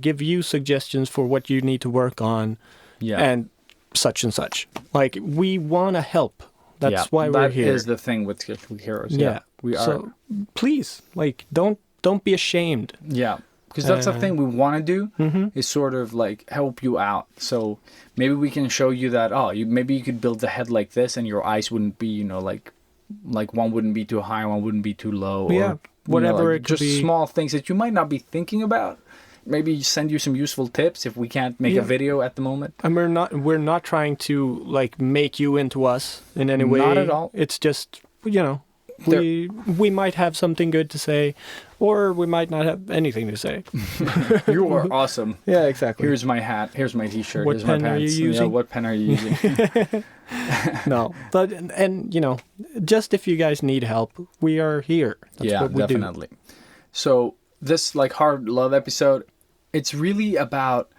give you suggestions for what you need to work on. Yeah. And such. Like, we want to help. That's why we're here. That is the thing with Sketchbook Heroes. Yeah. We are. So please, like, don't be ashamed. Yeah. Because that's the thing we want to do Mm-hmm. is sort of like help you out. So maybe we can show you that, maybe you could build the head like this and your eyes wouldn't be, like one wouldn't be too high, one wouldn't be too low. Yeah, or, whatever it could just be. small things that you might not be thinking about. Maybe send you some useful tips if we can't make a video at the moment. And we're not trying to, like, make you into us in any way. Not at all. It's just, we might have something good to say, or we might not have anything to say. You are awesome. Yeah, exactly. Here's my hat. Here's my t-shirt. What Here's my pen are pants. you Yeah, using? what pen are you using? No, but and just if you guys need help, we are here. That's Yeah, what we definitely. So this like hard love episode, it's really about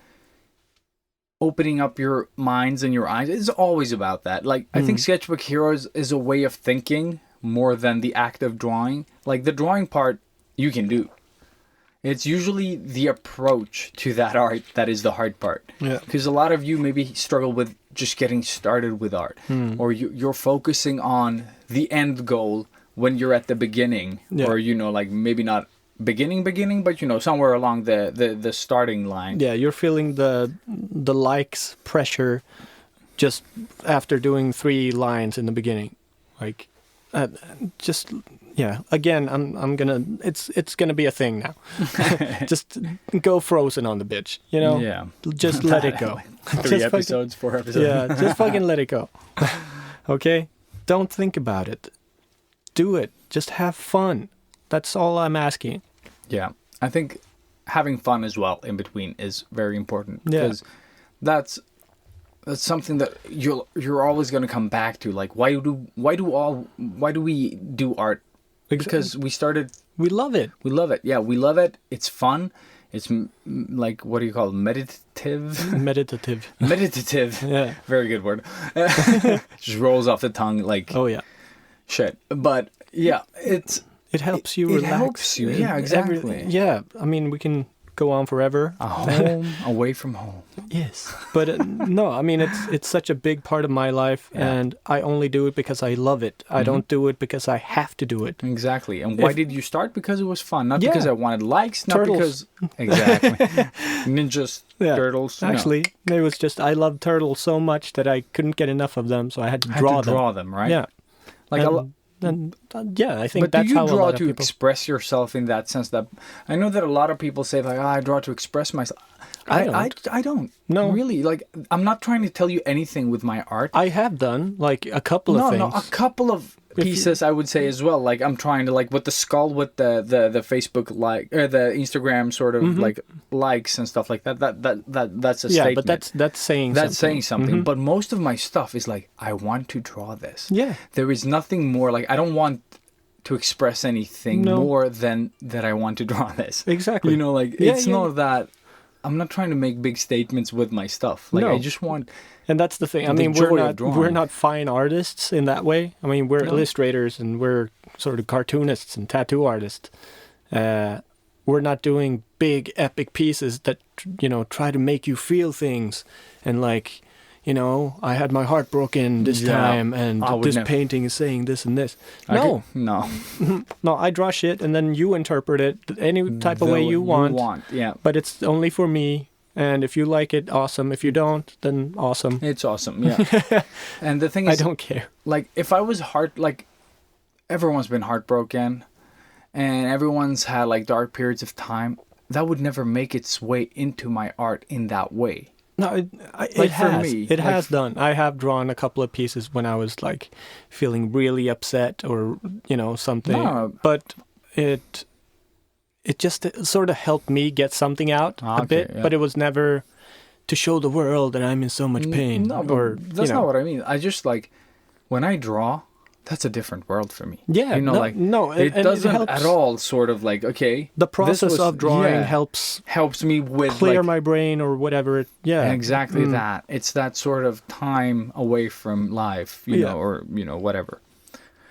opening up your minds and your eyes. It's always about that. Like, I think Sketchbook Heroes is a way of thinking more than the act of drawing. Like, the drawing part you can do. It's usually the approach to that art that is the hard part. Yeah. Because a lot of you maybe struggle with just getting started with art. Or you're focusing on the end goal when you're at the beginning. Yeah. Or, like, maybe not beginning, but, somewhere along the starting line. Yeah, you're feeling the likes pressure just after doing 3 lines in the beginning, like just yeah. Again, I'm gonna it's gonna be a thing now. Just go frozen on the bitch, Yeah. Just let it go. 3 Just episodes, 4 episodes. Yeah, just fucking let it go. Okay, don't think about it. Do it. Just have fun. That's all I'm asking. Yeah, I think having fun as well in between is very important Yeah. because that's something that you're always going to come back to. Like, why do we do art? Because we love it. we love it. Yeah, we love it. It's fun. It's like, what do you call it? Meditative? Meditative. Yeah. Very good word. Just rolls off the tongue like Oh yeah. shit. But yeah, It helps you It relax. helps you, yeah, exactly. Yeah, I mean, we can go on forever. a home away from home. Yes, but no, I mean, it's such a big part of my life, Yeah. and I only do it because I love it. I don't do it because I have to do it. Exactly. And why did you start? Because it was fun. Not Yeah. because I wanted likes. Not Turtles. because... Exactly. Ninjas, Yeah. turtles. no. Actually, it was just I loved turtles so much that I couldn't get enough of them, so I had to I had draw to draw them, right? Yeah, Like and yeah, I think but do that's you how a draw lot to of people. express yourself in that sense? That I know that a lot of people say like, I draw to express myself. I don't. No. Really. Like, I'm not trying to tell you anything with my art. I have done like a couple of things. No, a couple of pieces I would say as well. Like, I'm trying to, like, with the skull, with the Facebook like, or the Instagram sort of like likes and stuff like that. That's a yeah, statement. but that's saying That's something. saying something. But most of my stuff is like, I want to draw this. Yeah. There is nothing more, like, I don't want to express anything No. more than that I want to draw this. Exactly. Like, Yeah, it's yeah. not that I'm not trying to make big statements with my stuff. Like, No. I just want... And that's the thing. I The mean, joy of we're drawing. not fine artists in that way. I mean, we're No. illustrators and we're sort of cartoonists and tattoo artists. We're not doing big epic pieces that try to make you feel things and like, I had my heart broken this Yeah, time and I would this never. painting is saying this and this. I No, no. no, I draw shit and then you interpret it any type of way you want. Yeah. But it's only for me. And if you like it, awesome. If you don't, then awesome. It's awesome. Yeah. And the thing I is, don't care. like, if I was everyone's been heartbroken and everyone's had like dark periods of time, that would never make its way into my art in that way. No, Like, it for has. me, It like- has done. I have drawn a couple of pieces when I was like feeling really upset or something. No. But it just sort of helped me get something out a Okay, bit. yeah. But it was never to show the world that I'm in so much pain. No, but or that's not what I mean. I just, like, when I draw, that's a different world for me. Yeah, you know, no, like no, it and it doesn't helps. at all. Sort of like okay, The this process was- of drawing yeah, helps me with clear like, my brain or whatever. Yeah, exactly that. It's that sort of time away from life, you Yeah. know, or you know, whatever.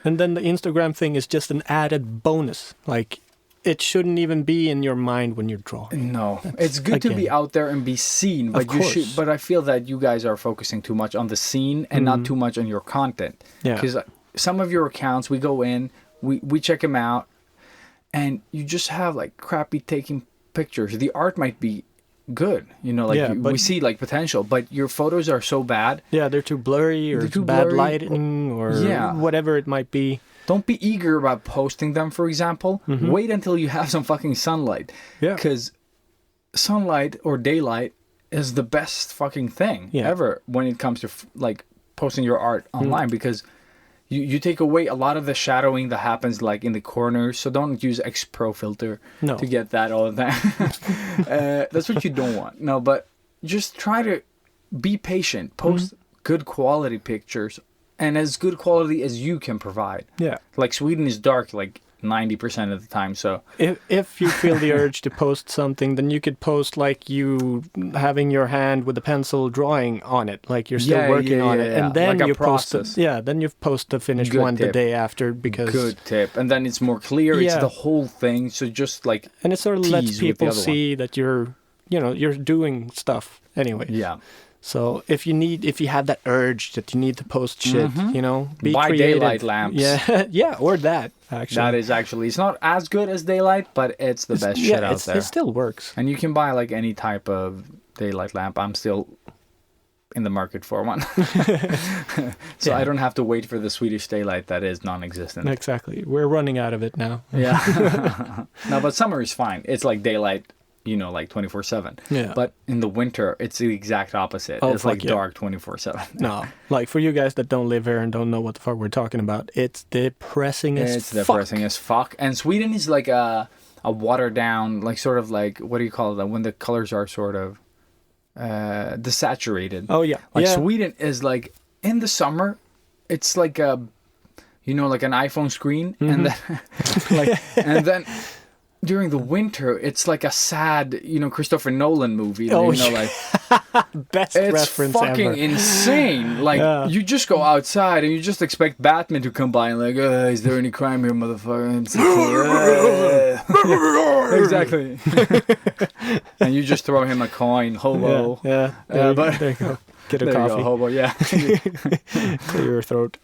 And then the Instagram thing is just an added bonus. Like, it shouldn't even be in your mind when you're drawing. No, it's good to be again. out there and be seen, but Of you course. should. But I feel that you guys are focusing too much on the scene and not too much on your content. Yeah. Because some of your accounts, we go in, we check them out, and you just have like crappy taking pictures. The art might be good, you know, like Yeah, we but- see like potential, but your photos are so bad. Yeah, they're too blurry or They're too bad blurry, lighting or yeah. whatever it might be. Don't be eager about posting them, for example. Wait until you have some fucking sunlight. Mm-hmm. Yeah. Because sunlight or daylight is the best fucking thing Yeah. ever when it comes to like posting your art online because you take away a lot of the shadowing that happens like in the corners. So don't use X Pro filter No. to get that all the time. That's what you don't want. No, but just try to be patient. Post good quality pictures and as good quality as you can provide. Yeah. Like Sweden is dark like 90% of the time, so If you feel the urge to post something, then you could post like you having your hand with a pencil drawing on it, like you're still Yeah, working yeah, on yeah, it, yeah. and then Like a you post it. process. Yeah, then you post the finished Good one the tip. day after because good tip. And then it's more clear. It's Yeah. the whole thing. So just like and it sort of lets tease with the people other one. see that you're doing stuff anyway. yeah, So if you have that urge that you need to post shit, be Buy creative. daylight lamps. Yeah, yeah, or that actually. that is actually it's not as good as daylight, but it's the best shit out there. It still works. And you can buy like any type of daylight lamp. I'm still in the market for one. So Yeah. I don't have to wait for the Swedish daylight that is non-existent. Exactly. We're running out of it now. Yeah. No, but summer is fine. It's like daylight, like 24/7. Yeah. But in the winter, it's the exact opposite. Oh, it's fuck like yeah. dark 24/7. No, like for you guys that don't live here and don't know what the fuck we're talking about, it's depressing as It's fuck. depressing as fuck. And Sweden is like a watered down, like sort of like, what do you call that? When the colors are sort of desaturated. Oh yeah, Like yeah. Sweden is like, in the summer, it's like a, like an iPhone screen. And then, and then during the winter, it's like a sad, Christopher Nolan movie. Oh, like, Best it's reference fucking ever. insane. Like Yeah. you just go outside and you just expect Batman to come by and like, is there any crime here, motherfucker? It's like, exactly. And you just throw him a coin, hobo. Yeah, there, but- there you go. Get a There you coffee, go, hobo. Yeah. clear your throat.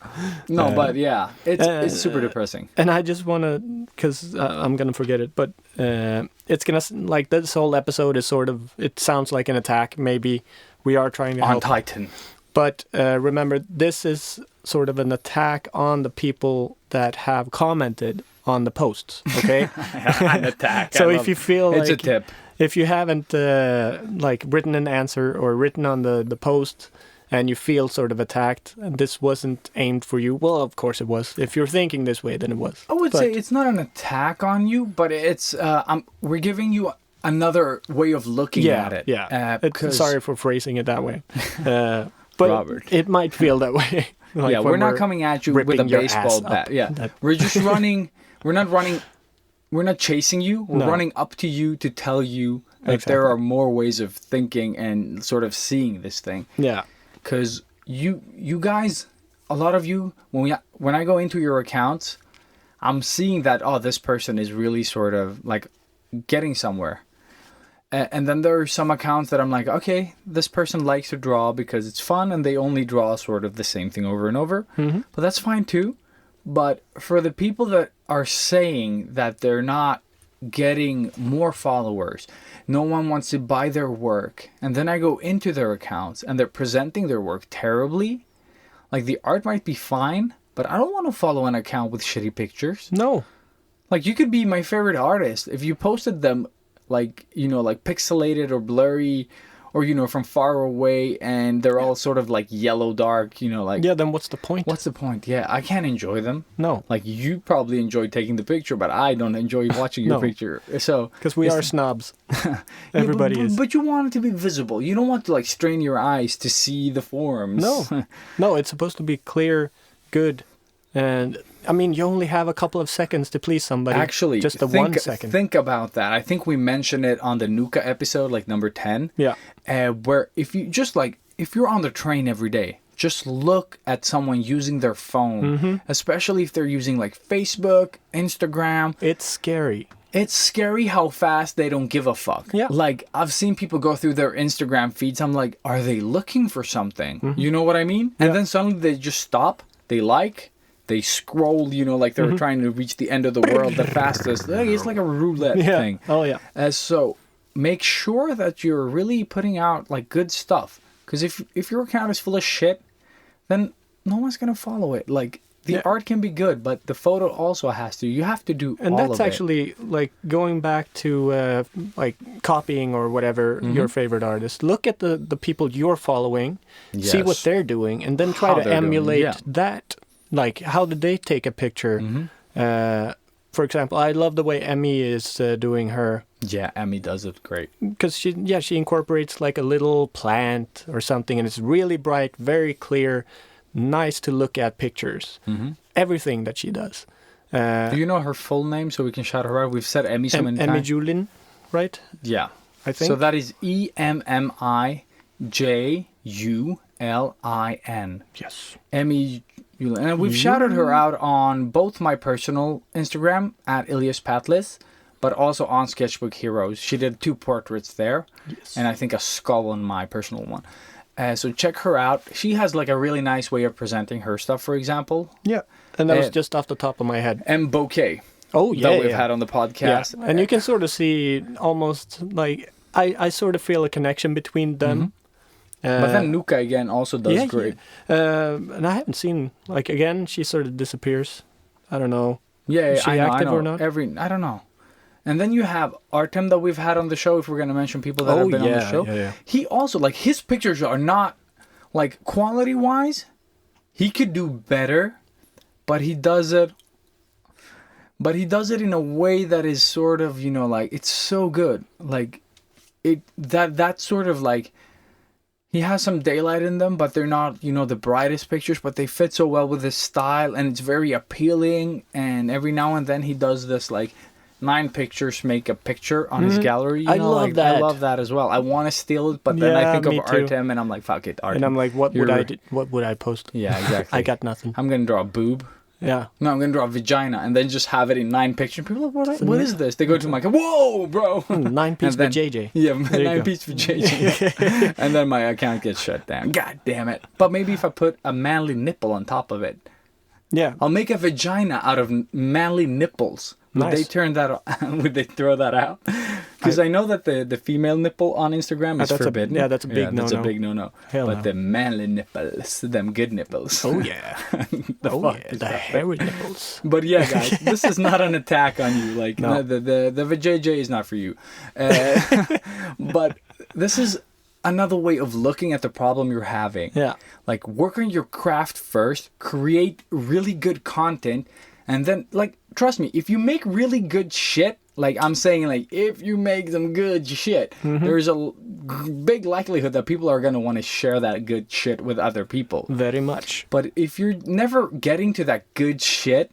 No, but yeah, it's super depressing. And I just want to, because I'm going to forget it, but it's going to, like, this whole episode is sort of, it sounds like an attack. Maybe we are trying to On help. Titan. But remember, this is sort of an attack on the people that have commented on the posts, okay? An attack. So if you feel it's like, a tip. if you haven't like written an answer or written on the post and you feel sort of attacked and this wasn't aimed for you, well, of course it was. If you're thinking this way, then it was. I would But- say it's not an attack on you, but it's we're giving you another way of looking yeah, at it. yeah. Because, Sorry for phrasing it that way. But Robert. it might feel that way. Like yeah, when we're not coming at you with a ripping your baseball ass bat. up. Yeah, That- we're just running. We're not running. We're not chasing you. We're No. running up to you to tell you that Exactly. there are more ways of thinking and sort of seeing this thing. Yeah. Because you guys, a lot of you, when I go into your accounts, I'm seeing that this person is really sort of like getting somewhere. And then there are some accounts that I'm like, okay, this person likes to draw because it's fun and they only draw sort of the same thing over and over. Mm-hmm. But that's fine too. But for the people that are saying that they're not getting more followers, no one wants to buy their work, and then I go into their accounts and they're presenting their work terribly, like the art might be fine, but I don't want to follow an account with shitty pictures. No. Like you could be my favorite artist if you posted them like pixelated or blurry or from far away and they're all sort of like yellow dark, like Yeah, then what's the point? what's the point? Yeah, I can't enjoy them. No. Like you probably enjoy taking the picture, but I don't enjoy watching your No. picture. So Because we it's- are snobs. Yeah, Everybody but, is. But you want it to be visible. You don't want to like strain your eyes to see the forms. No. No, it's supposed to be clear, good, And I mean, you only have a couple of seconds to please somebody. Actually, just a 1 second. Think about that. I think we mentioned it on the Nuka episode, like number 10. Yeah. Where if you just like, if you're on the train every day, just look at someone using their phone, especially if they're using like Facebook, Instagram. It's scary. It's scary how fast they don't give a fuck. Yeah. Like, I've seen people go through their Instagram feeds. I'm like, are they looking for something? You know what I mean? And then suddenly they just stop. They they scroll, you know, like they're trying to reach the end of the world the fastest. Like, it's like a roulette thing. Oh, yeah. So make sure that you're really putting out like good stuff. Because if your account is full of shit, then no one's going to follow it. Like, the art can be good, but the photo also has to. You have to do and all of it. that's actually like going back to like copying or whatever your favorite artist. Look at the people you're following, see what Yes. they're doing, and then try How to they're doing, emulate yeah. that. Like, how did they take a picture? For example, I love the way Emmy is doing her. Yeah, Emmy does it great. Because she incorporates like a little plant or something, and it's really bright, very clear, nice to look at pictures. Everything that she does. Do you know her full name so we can shout her out? We've said Emmy so many Emmy times. Julin, right? Yeah. I think. So that is EMMIJULIN. Yes. Emmy Julin. And we've shouted her out on both my personal Instagram at Ilias Patlis, but also on Sketchbook Heroes. She did 2 portraits there. Yes. And I think a skull on my personal one. So check her out. She has like a really nice way of presenting her stuff, for example. Yeah. And that was just off the top of my head. And Bouquet. Oh, yeah. That we've had on the podcast. Yeah. And you can sort of see almost like, I sort of feel a connection between them. But then Nuka again also does great. And I haven't seen, like, again, she sort of disappears. I don't know. Yeah, Is she I know, active I know. or not? I don't know. And then you have Artem that we've had on the show, if we're going to mention people that have been on the show. Yeah. He also, like, his pictures are not, like, quality-wise, he could do better, but he does it in a way that is sort of, you know, like, it's so good. Like, that sort of, like, he has some daylight in them, but they're not, you know, the brightest pictures, but they fit so well with his style, and it's very appealing, and every now and then he does this, like, 9 pictures make a picture on his gallery. You I know, love like, that. I love that as well. I want to steal it, but then I Yeah, think of me too. Artem, and I'm like, fuck it, Artem. And I'm like, what would You're- I post? Yeah, exactly. I got nothing. I'm going to draw a boob. Yeah. No, I'm going to draw a vagina, and then just have it in 9 pictures. People are like, what is this? They go to my, whoa, bro. 9-piece And then- for JJ. Yeah, There you 9 go. piece for JJ. And then my account gets shut down. God damn it. But maybe if I put a manly nipple on top of it, Yeah. I'll make a vagina out of manly nipples. Would Nice. they turn that? Would they throw that out? Because I know that the female nipple on Instagram is that's forbidden. that's a big That's a no-no. big no-no. Hell But no. the manly nipples, them good nipples. Oh, yeah. The hairy nipples. But yeah, guys, this is not an attack on you. Like No. the VJJ is not for you. But this is another way of looking at the problem you're having. Yeah. Like, work on your craft first, create really good content, and then, like, trust me, if you make really good shit, like I'm saying, like, if you make some good shit, there's a big likelihood that people are going to want to share that good shit with other people. Very much. But if you're never getting to that good shit,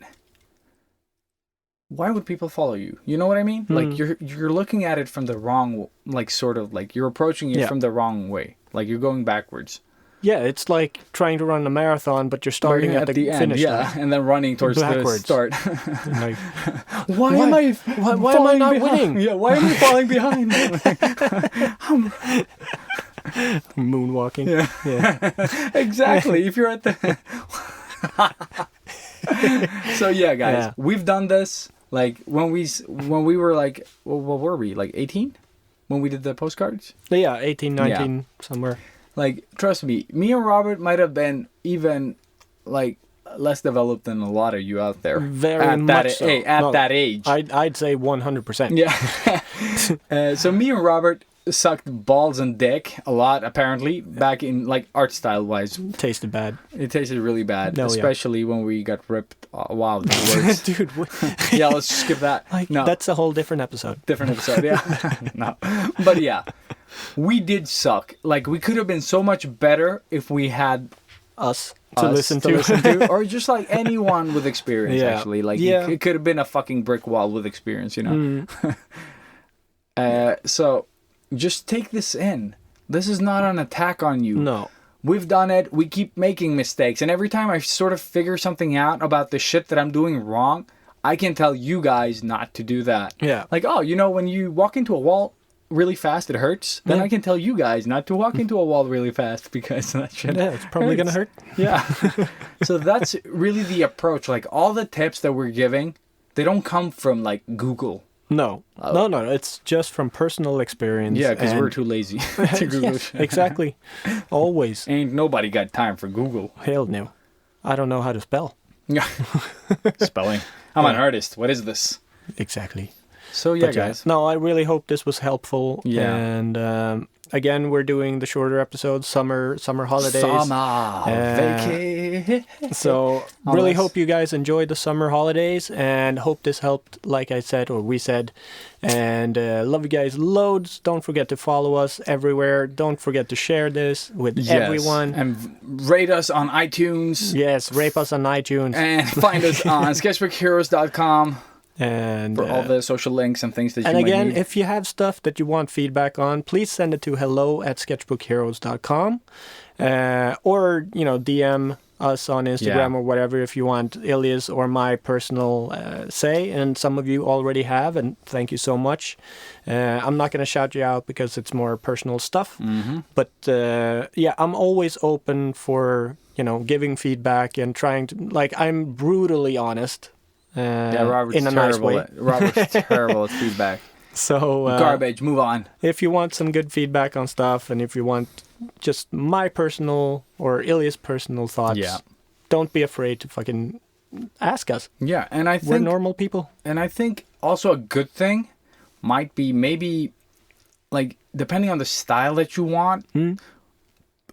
why would people follow you? You know what I mean? Like, you're looking at it from the wrong, like, sort of, like, you're approaching it Yeah. from the wrong way. Like, you're going backwards. Yeah, it's like trying to run a marathon, but you're starting at the end, finish yeah, line. and then running towards Backwards. the start. Like, Why am I am I not behind? winning? Yeah, why am I falling behind? moonwalking. Yeah. Exactly. If you're at the So yeah, guys, Yeah. we've done this. Like, when we were like, well, what were we, like 18 when we did the postcards? Yeah, 18, 19, somewhere. Like, trust me and Robert might have been even like less developed than a lot of you out there. Very at much that, so. hey, at No, that age. I'd say 100%. Yeah. So me and Robert sucked balls and dick a lot, apparently, back in, like, art style wise. Tasted bad. It tasted really bad, No, yeah. especially when we got ripped. Wow, the words. Dude, Yeah, let's skip that. No, that's a whole different episode. different episode. Yeah. No. But yeah, we did suck. Like, we could have been so much better if we had Us. To us listen to to. listen to, or just like anyone with experience. Yeah. Actually, like Yeah. it could have been a fucking brick wall with experience, you know. So just take this in. This is not an attack on you. No. We've done it. We keep making mistakes, and every time I sort of figure something out about the shit that I'm doing wrong, I can tell you guys not to do that. Yeah. Like, oh, you know, when you walk into a wall really fast, it hurts. Then Yeah. I can tell you guys not to walk into a wall really fast because that shit. Yeah, it's probably gonna hurt. Yeah. So that's really the approach. Like all the tips that we're giving, they don't come from like Google. No. No. It's just from personal experience. Yeah, because and- we're too lazy to Google Yes, shit. exactly. Always. Ain't nobody got time for Google. Hell no. I don't know how to spell. Yeah. Spelling. I'm an artist. What is this? Exactly. So yeah, But guys. No, I really hope this was helpful. Yeah. And again, we're doing the shorter episodes, summer holidays. Summer vacay. So All really this. hope you guys enjoyed the summer holidays and hope this helped, like I said, or we said. And love you guys loads. Don't forget to follow us everywhere. Don't forget to share this with everyone. And rate us on iTunes. Yes, rate us on iTunes. And find us on sketchbookheroes.com And for all the social links and things that and you might again, need. if you have stuff that you want feedback on, please send it to hello@sketchbookheroes.com. Or, DM us on Instagram or whatever if you want Ilya's or my personal say. And some of you already have, and thank you so much. I'm not going to shout you out because it's more personal stuff. Mm-hmm. But I'm always open for, giving feedback and trying to, I'm brutally honest. Robert's in a nice terrible. way. Robert's terrible at feedback. So Garbage. Move on. if you want some good feedback on stuff, and if you want just my personal or Ilya's personal thoughts, don't be afraid to fucking ask us. Yeah, and I We're think normal people. And I think also a good thing might be maybe, like, depending on the style that you want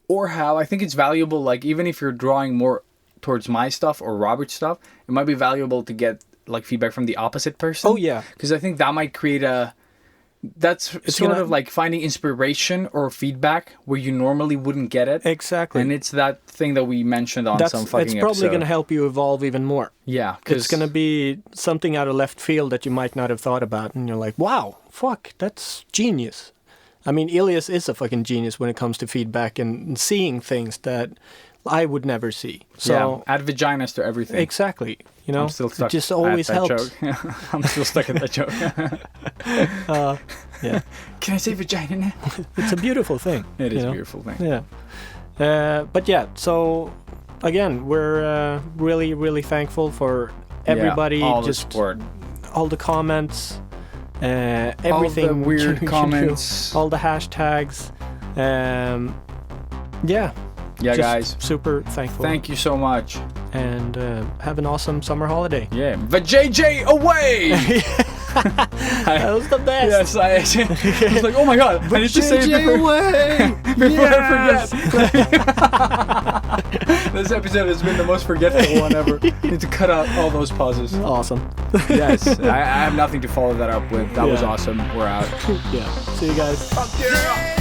or how, I think it's valuable, like, even if you're drawing more towards my stuff or Robert's stuff, it might be valuable to get, like, feedback from the opposite person. Oh, yeah. Because I think that might create that's sort of like finding inspiration or feedback where you normally wouldn't get it. Exactly. And it's that thing that we mentioned on some fucking It's probably episode. going to help you evolve even more. Yeah. It's going to be something out of left field that you might not have thought about. And you're like, wow, fuck, that's genius. I mean, Ilias is a fucking genius when it comes to feedback and seeing things that I would never see. So add vaginas to everything. exactly. I'm still stuck. It just at always that helps. joke. I'm still stuck at that joke. Yeah. Can I say vagina now? It's a beautiful thing. It is you a know? beautiful thing. Yeah. But yeah, so again, we're really, really thankful for everybody, all the just support. all the comments, everything, All the weird you comments. do, all the hashtags. Yeah, just guys. super thankful. Thank you so much. And have an awesome summer holiday. Yeah. Vajayjay away! That was the best. Yes, I was like, oh my god, I need to say it before I forget. This episode has been the most forgetful one ever. Need to cut out all those pauses. Awesome. Yes, I have nothing to follow that up with. That was Yeah. awesome. We're out. Yeah. See you guys. Fuck yeah!